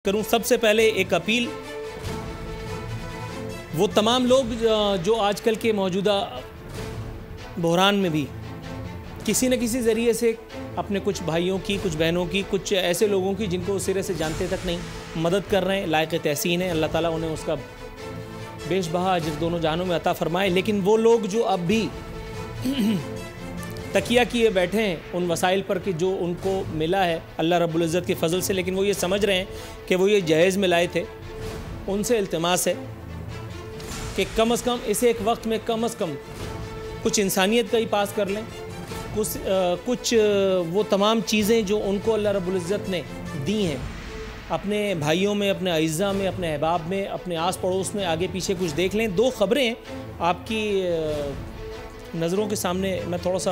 करूं। सबसे पहले एक अपील, वो तमाम लोग जो आजकल के मौजूदा बहरान में भी किसी न किसी ज़रिए से अपने कुछ भाइयों की, कुछ बहनों की, कुछ ऐसे लोगों की जिनको उस सिरे से जानते तक नहीं, मदद कर रहे हैं, लायक तहसीन है। अल्लाह ताला उन्हें उसका बेशबहा अजर दोनों जहानों में अता फरमाए। लेकिन वो लोग जो अब भी तकिया किए बैठे हैं उन वसाइल पर कि जो उनको मिला है अल्लाह रब्बुल इज़्ज़त के फ़ज़ल से, लेकिन वो ये समझ रहे हैं कि वो ये जायज़ में लाए थे, उनसे इल्तिमास है कि कम अज़ कम इसे एक वक्त में कम अज़ कम कुछ इंसानियत का ही पास कर लें। कुछ वो तमाम चीज़ें जो उनको अल्लाह रब्बुल इज़्ज़त ने दी हैं, अपने भाइयों में, अपने अइज़ा में, अपने अहबाब में, अपने आस पड़ोस में, आगे पीछे कुछ देख लें। दो ख़बरें आपकी नज़रों के सामने मैं थोड़ा सा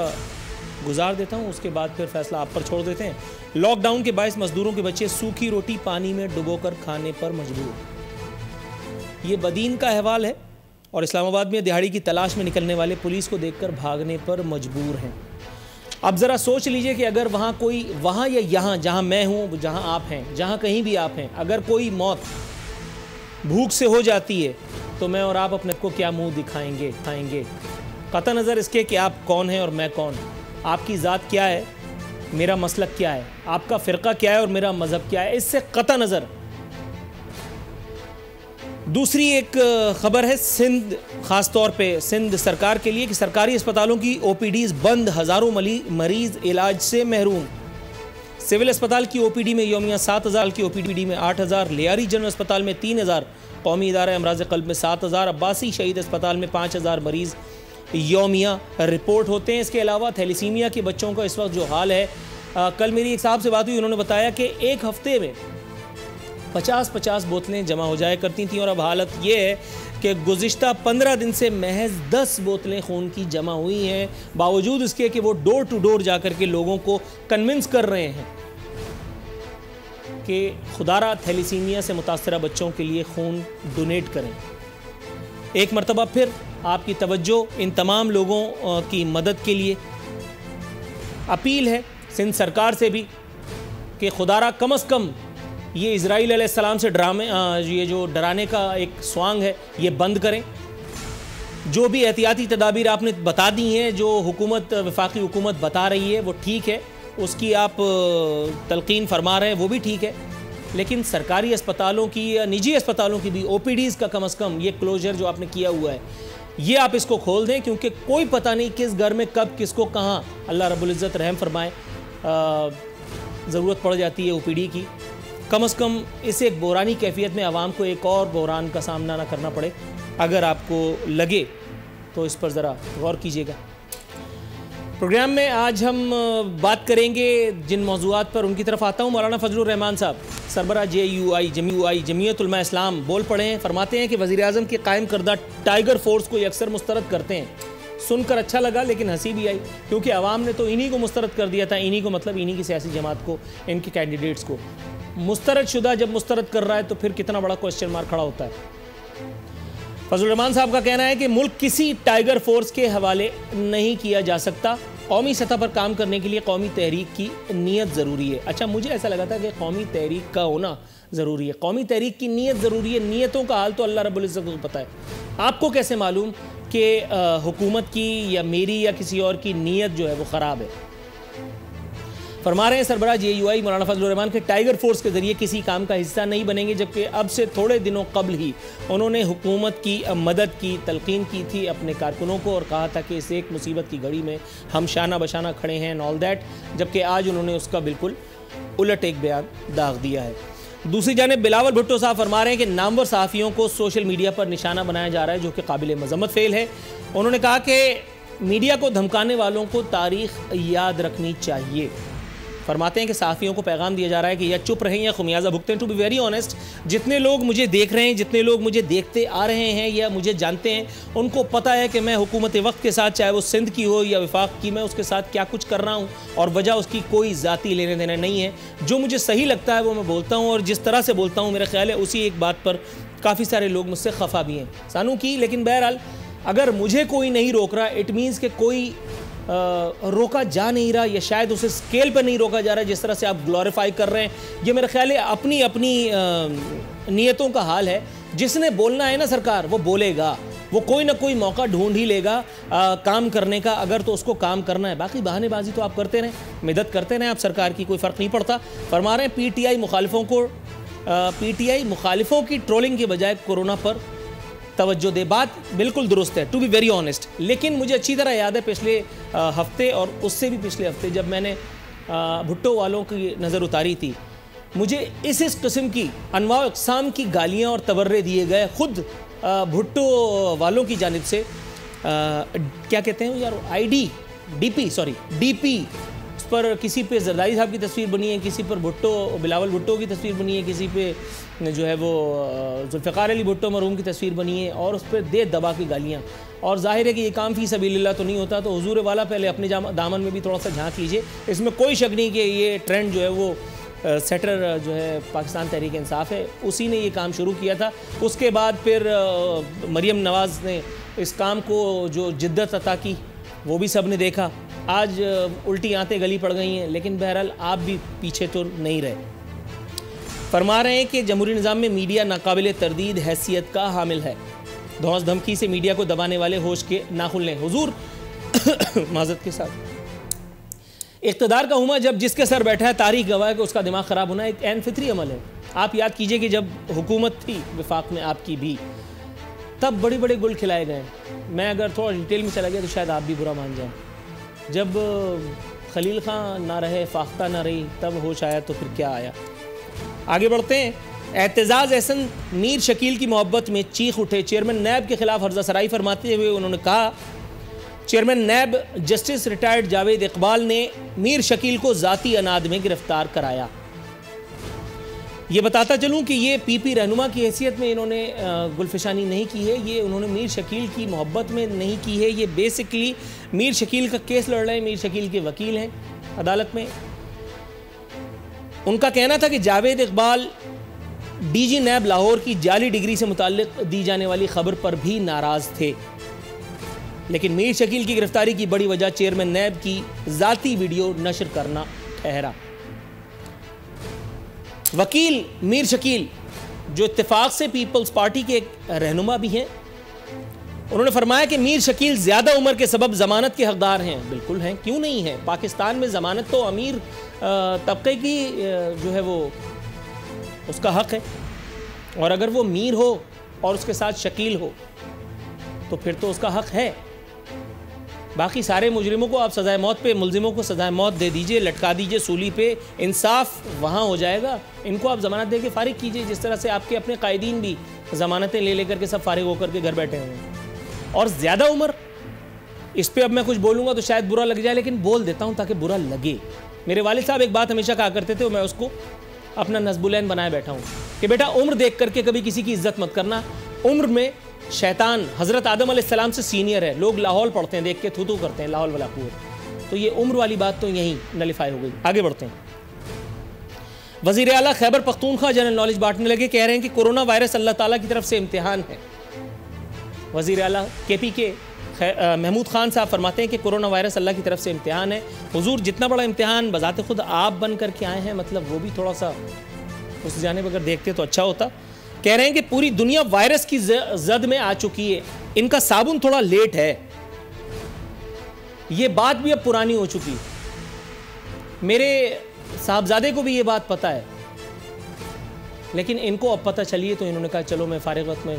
गुजार देता हूँ, उसके बाद फिर फ़ैसला आप पर छोड़ देते हैं। लॉकडाउन के बायस मज़दूरों के बच्चे सूखी रोटी पानी में डुबोकर खाने पर मजबूर। ये बदीन का अहवाल है और इस्लामाबाद में दिहाड़ी की तलाश में निकलने वाले पुलिस को देखकर भागने पर मजबूर हैं। अब ज़रा सोच लीजिए कि अगर वहाँ कोई, वहाँ या यहाँ जहाँ मैं हूँ, जहाँ आप हैं, जहाँ कहीं भी आप हैं, अगर कोई मौत भूख से हो जाती है तो मैं और आप अपने को क्या मुँह दिखाएंगे, खाएंगे? कतई नज़र इसके कि आप कौन हैं और मैं कौन, आपकी ज़ात क्या है, मेरा मसलक क्या है, आपका फ़िरका क्या है और मेरा मज़हब क्या है, इससे कतई नज़र। दूसरी एक ख़बर है सिंध, ख़ास तौर पे सिंध सरकार के लिए कि सरकारी अस्पतालों की ओपीडीज़ बंद, हज़ारों मरीज़ इलाज से महरूम। सिविल अस्पताल की ओपीडी में यौमिया 7,000, की ओपीडी में 8,000, लियारी जनरल अस्पताल में 3,000, कौमी इदारा अमराज़ क़ल्ब में 7,000, अब्बासी शहीद अस्पताल में 5,000 मरीज़ यौमिया रिपोर्ट होते हैं। इसके अलावा थैलीसीमिया के बच्चों का इस वक्त जो हाल है, कल मेरी एक साहब से बात हुई, उन्होंने बताया कि एक हफ्ते में 50-50 बोतलें जमा हो जाया करती थीं और अब हालत ये है कि गुज़िश्ता 15 दिन से महज 10 बोतलें खून की जमा हुई हैं, बावजूद इसके कि वो डोर टू डोर जाकर के लोगों को कन्विंस कर रहे हैं कि खुदारा थैलीसीमिया से मुतासरा बच्चों के लिए खून डोनेट करें। एक मरतबा फिर आपकी तवज्जो इन तमाम लोगों की मदद के लिए अपील है सिंध सरकार से भी कि खुदारा कम अज़ कम ये इज़राइल अलैहिस्सलाम से ये जो डराने का एक स्वांग है, ये बंद करें। जो भी एहतियाती तदाबीर आपने बता दी हैं, जो हुकूमत, वफाकी हुकूमत बता रही है, वो ठीक है, उसकी आप तलकीन फरमा रहे हैं, वो भी ठीक है, लेकिन सरकारी अस्पतालों की या निजी अस्पतालों की भी ओपीडीज़ का कम अज़ कम ये क्लोजर जो आपने किया हुआ है, ये आप इसको खोल दें, क्योंकि कोई पता नहीं किस घर में कब किसको कहाँ अल्लाह रब्बुल इज़्ज़त रहम फरमाए ज़रूरत पड़ जाती है ओपीडी की। कम अज़ कम इस एक बहरानी कैफियत में आवाम को एक और बहरान का सामना ना करना पड़े। अगर आपको लगे तो इस पर ज़रा गौर कीजिएगा। प्रोग्राम में आज हम बात करेंगे जिन मौज़ूआत पर, उनकी तरफ आता हूँ। मौलाना फजलुर रहमान साहब, सरबरा जमीयत उलमा इस्लाम, बोल पड़े हैं। फरमाते हैं कि वज़ीर-ए-आज़म के कायम करदा टाइगर फोर्स को अक्सर मुस्तरद करते हैं। सुनकर अच्छा लगा लेकिन हंसी भी आई, क्योंकि आवाम ने तो इन्हीं को मुस्तरद कर दिया था। इन्हीं को मतलब इन्हीं की सियासी जमात को, इनके कैंडिडेट्स को। मुस्तरद शुदा जब मुस्तरद कर रहा है तो फिर कितना बड़ा क्वेश्चन मार्क खड़ा होता है। फजलुर रहमान साहब का कहना है कि मुल्क किसी टाइगर फोर्स के हवाले नहीं किया जा सकता। कौमी सतह पर काम करने के लिए कौमी तहरीक की नीयत ज़रूरी है। अच्छा, मुझे ऐसा लगा था कि कौमी तहरीक का होना ज़रूरी है, कौमी तहरीक की नीयत ज़रूरी है। नीयतों का हाल तो अल्लाह रब्बुल इज़्ज़त को पता है। आपको कैसे मालूम कि हुकूमत की या मेरी या किसी और की नीयत जो है वो ख़राब है? फरमा रहे हैं सरबराह JUI मौलाना फजलुर रहमान के टाइगर फोर्स के ज़रिए किसी काम का हिस्सा नहीं बनेंगे, जबकि अब से थोड़े दिनों कबल ही उन्होंने हुकूमत की मदद की तलकीन की थी अपने कारकुनों को और कहा था कि इस एक मुसीबत की घड़ी में हम शाना बशाना खड़े हैं एंड ऑल दैट, जबकि आज उन्होंने उसका बिल्कुल उलट एक बयान दाग दिया है। दूसरी जानिब बिलावल भुट्टो साहब फरमा रहे हैं कि नामवर सहाफ़ियों को सोशल मीडिया पर निशाना बनाया जा रहा है, जो कि काबिल मज़म्मत फ़ेल है। उन्होंने कहा कि मीडिया को धमकाने वालों को तारीख़ याद रखनी चाहिए। फरमाते हैं कि सहाफ़ियों को पैगाम दिया जा रहा है कि या चुप रहें या खुमियाजा भुगतें। टू बी वेरी ऑनेस्ट, जितने लोग मुझे देख रहे हैं, जितने लोग मुझे देखते आ रहे हैं या मुझे जानते हैं, उनको पता है कि मैं हुकूमत वक्त के साथ, चाहे वो सिंध की हो या वफाक की, मैं उसके साथ क्या कुछ कर रहा हूँ और वजह उसकी कोई ज़ाती लेने देना नहीं है। जो मुझे सही लगता है वो मैं बोलता हूँ और जिस तरह से बोलता हूँ, मेरा ख्याल है उसी एक बात पर काफ़ी सारे लोग मुझसे खफा भी हैं सानू की। लेकिन बहरहाल अगर मुझे कोई नहीं रोक रहा, इट मीन्स कि कोई रोका जा नहीं रहा, या शायद उसे स्केल पर नहीं रोका जा रहा जिस तरह से आप ग्लोरीफाई कर रहे हैं। ये मेरा ख्याल है अपनी अपनी नीयतों का हाल है। जिसने बोलना है ना सरकार, वो बोलेगा, वो कोई ना कोई मौका ढूंढ ही लेगा काम करने का, अगर तो उसको काम करना है। बाकी बहानेबाजी तो आप करते रहें, मदद करते रहें आप सरकार की, कोई फ़र्क नहीं पड़ता। फरमा रहे हैं पीटीआई मुखालिफों की ट्रोलिंग के बजाय कोरोना पर तवज्जो दे। बात बिल्कुल दुरुस्त है, टू बी वेरी ऑनेस्ट। लेकिन मुझे अच्छी तरह याद है पिछले हफ्ते और उससे भी पिछले हफ्ते जब मैंने भुट्टो वालों की नज़र उतारी थी, मुझे इस किस्म की अनवा अक़साम की गालियाँ और तबर्रे दिए गए खुद भुट्टो वालों की जानिब से। क्या कहते हैं यार, डीपी उस पर किसी पे जरदारी साहब की तस्वीर बनी है, किसी पर बिलावल भुट्टो की तस्वीर बनी है, किसी पे जो है वो जुल्फ़िकार अली भुट्टो मरहूम की तस्वीर बनी है, और उस पर दे दबा की गालियाँ। और जाहिर है कि ये काम फ़ी सबीलिल्लाह तो नहीं होता, तो हुजूर वाला पहले अपने दामन में भी थोड़ा सा झांक लीजिए। इसमें कोई शक नहीं कि ये ट्रेंड जो है वो सेटर जो है पाकिस्तान तहरीक इंसाफ है, उसी ने ये काम शुरू किया था। उसके बाद फिर मरियम नवाज़ ने इस काम को जो जिद्दत अता की, वो भी सब ने देखा। आज उल्टी आंतें गली पड़ गई हैं, लेकिन बहरहाल आप भी पीछे तो नहीं रहे। फरमा रहे हैं कि जमहूरी निज़ाम में मीडिया नाकाबिल तरदीद हैसियत का हामिल है। धौंस धमकी से मीडिया को दबाने वाले होश के नाखुल लें। हुजूर माज़रत के साथ, इक़्तिदार का हुमा जब जिसके सर बैठा है, तारीख गवाह है कि उसका दिमाग ख़राब होना एक ऐन फितरी अमल है। आप याद कीजिए कि जब हुकूमत थी विफाक में आपकी भी, तब बड़े बड़े गुल खिलाए गए। मैं अगर थोड़ा डिटेल में चला गया तो शायद आप भी बुरा मान जाएं। जब खलील खां ना रहे, फाख्ता ना रही, तब होश आया तो फिर क्या आया। आगे बढ़ते हैं। एतजाज़ एहसन मीर शकील की मोहब्बत में चीख उठे। चेयरमैन नैब के खिलाफ हर्जा सराई फरमाते हुए उन्होंने कहा, chairman NAB justice retired Javed Iqbal ने मीर शकील को ज़ाती अनाद में गिरफ्तार कराया। ये बताता चलूँ कि ये पीपी रहनुमा की हैसियत में इन्होंने गुलफिशानी नहीं की है, ये उन्होंने मीर शकील की मोहब्बत में नहीं की है। ये बेसिकली मीर शकील का केस लड़ रहे हैं, मीर शकील के वकील हैं अदालत में। उनका कहना था कि जावेद इकबाल डीजी नैब लाहौर की जाली डिग्री से मुताल्लिक दी जाने वाली खबर पर भी नाराज़ थे, लेकिन मीर शकील की गिरफ्तारी की बड़ी वजह चेयरमैन नैब की ज़ाती वीडियो नशर करना ठहरा। वकील मीर शकील, जो इत्तेफाक से पीपल्स पार्टी के एक रहनुमा भी हैं, उन्होंने फरमाया कि मीर शकील ज़्यादा उम्र के सबब ज़मानत के हकदार हैं। बिल्कुल हैं, क्यों नहीं है। पाकिस्तान में ज़मानत तो अमीर तबके की जो है वो उसका हक है, और अगर वो मीर हो और उसके साथ शकील हो तो फिर तो उसका हक है। बाकी सारे मुजरिमों को आप सजाए मौत पे, मुलजिमों को सजाए मौत दे दीजिए, लटका दीजिए सूली पे, इंसाफ वहाँ हो जाएगा। इनको आप ज़मानत दे के फारिग कीजिए, जिस तरह से आपके अपने कायदीन भी ज़मानतें ले लेकर के सब फारिग होकर के घर बैठे हुए हैं। और ज़्यादा उम्र, इस पर अब मैं कुछ बोलूँगा तो शायद बुरा लग जाए, लेकिन बोल देता हूँ ताकि बुरा लगे। मेरे वालिद साहब एक बात हमेशा कहा करते थे, और मैं उसको अपना नस्बुलैन बनाए बैठा हूँ कि बेटा उम्र देख करके कभी किसी की इज्जत मत करना। उम्र में शैतान हज़रत आदम अलैहिस्सलाम से सीनियर है। लोग लाहौल पढ़ते हैं, देख के थू करते हैं, लाहौल वाला कुव्वत। तो ये उम्र वाली बात तो यहीं नलिफाई हो गई। आगे बढ़ते हैं। वज़ीर आला खैबर पख्तूनख्वा जनरल नॉलेज बांटने लगे, कह रहे हैं कि कोरोना वायरस अल्लाह ताला की तरफ से इम्तिहान है। वज़ीर आला KP के महमूद खान साहब फरमाते हैं कि कोरोना वायरस अल्लाह की तरफ से इम्तिहान है। हुजूर जितना बड़ा इम्तिहान बज़ाते खुद आप बन करके आए हैं, मतलब वो भी थोड़ा सा उस जानिब अगर देखते तो अच्छा होता। कह रहे हैं कि पूरी दुनिया वायरस की जद में आ चुकी है, इनका साबुन थोड़ा लेट है। ये बात भी अब पुरानी हो चुकी है। मेरे साहबजादे को भी ये बात पता है, लेकिन इनको अब पता चली है तो इन्होंने कहा चलो मैं फारिग वक्त में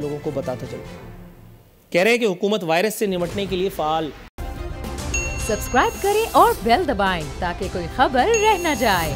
लोगों को बताता चलूं। कह रहे हैं कि हुकूमत वायरस से निपटने के लिए फाल। सब्सक्राइब करें और बेल दबाएं ताकि कोई खबर रह न जाए।